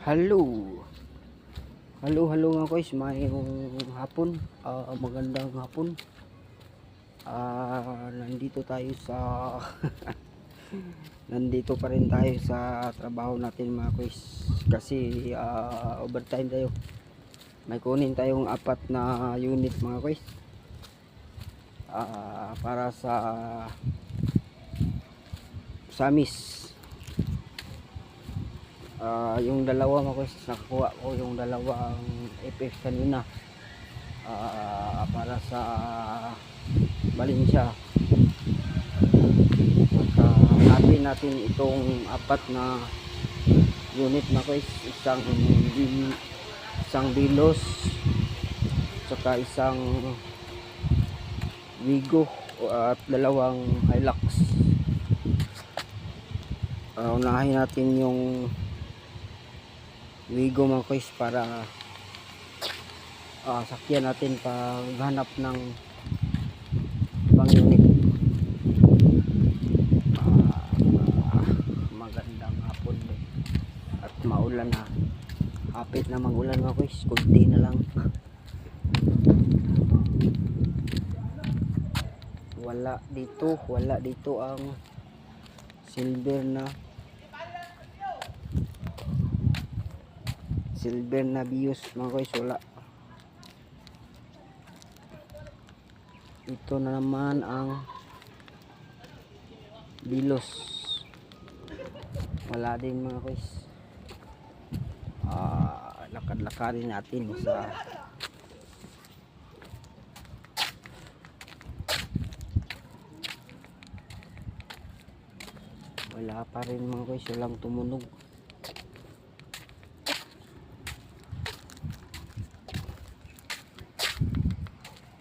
Hello. Hello mga guys, mayong hapon. Magandang hapon. Nandito tayo sa nandito pa rin tayo sa trabaho natin mga guys. Kasi overtime tayo. May kunin tayong 4 na unit mga guys. Para sa Samis. Yung dalawa mga guys, nakakuha ko yung dalawang FX kanina para sa Valencia. Hanapin natin itong 4 na unit mga guys, isang Bilos saka isang Wigo at dalawang Hilux. Unahin natin yung Wigo mga guys para sakyan natin paghanap ng pang unit. Magandang hapon at maulan na, hapit na magulan mga guys, kunti na lang. Wala dito ang silver na Vios mga guys, wala. Ito na naman ang Bilos, wala din mga guys. Lakad-lakarin natin sa wala pa rin mga guys, walang tumunog.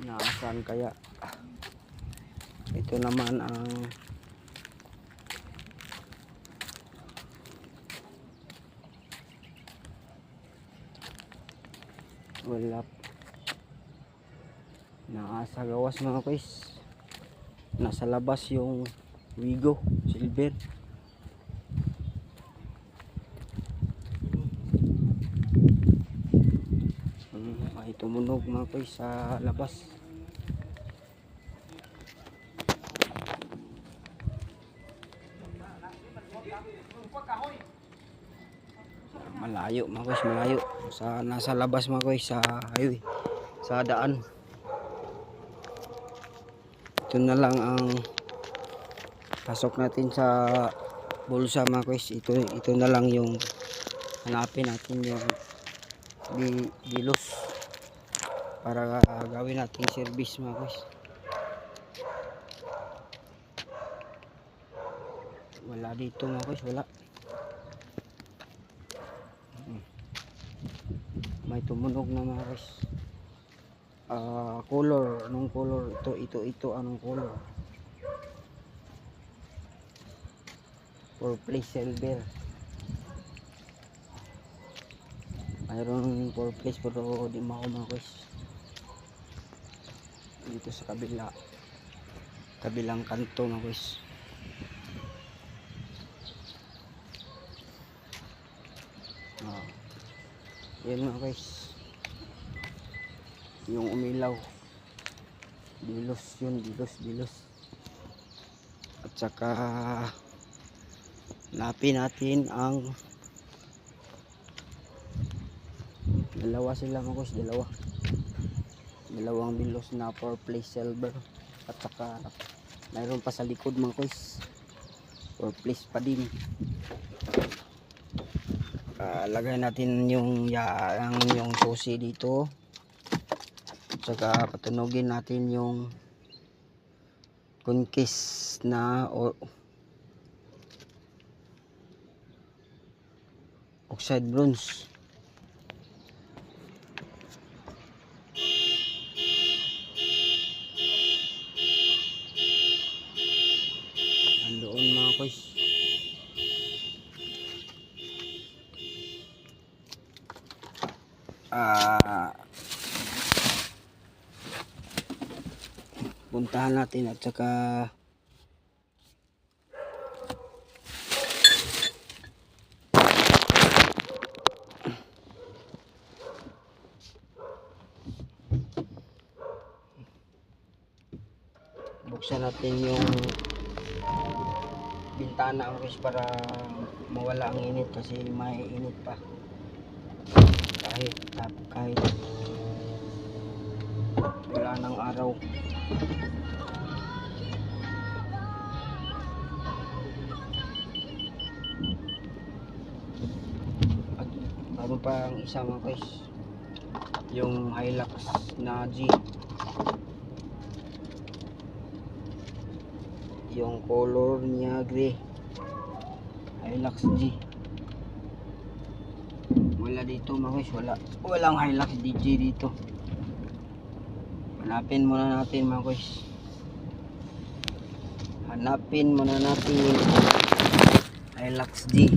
Nasaan kaya? Ito naman ang wala, nasa gawas mga guys. Nasa labas yung Wigo silver. May tumunog mga guys sa labas. Malayo mga guys, malayo nasa labas mga guys, sa highway, sa daan. Ito na lang ang pasok natin sa bulsa mga guys. Ito na lang yung hanapin natin, yung Bilos para gawin natin service mga guys. Wala dito mga guys, wala. May tumunog na mga guys. Color, anong color ito anong color? Purple silver. Mayroon purple pero di mo ako mga guys. Dito sa kabilang kanto mga guys. Yan mga guys, yung umilaw Bilos yun, Bilos. At saka hanapin natin ang dalawa sila mga guys, dalawang Bilos na purple silver. At saka mayroon pa sa likod mga guys, purple pa din. Lagay natin yung susi dito, saka patunogin natin yung Conquest na oxide bronze. Andoon mga guys. Puntahan natin at saka buksan natin yung bintana mga guys para mawala ang init kasi may init pa kahit wala ng araw. At meron pa ang isa mga guys, yung Hilux na G, yung color niya gray, Hilux G. Wala dito mga guys, walang Hilux DJ dito. Hanapin muna natin mga guys, hanapin muna natin Hilux G.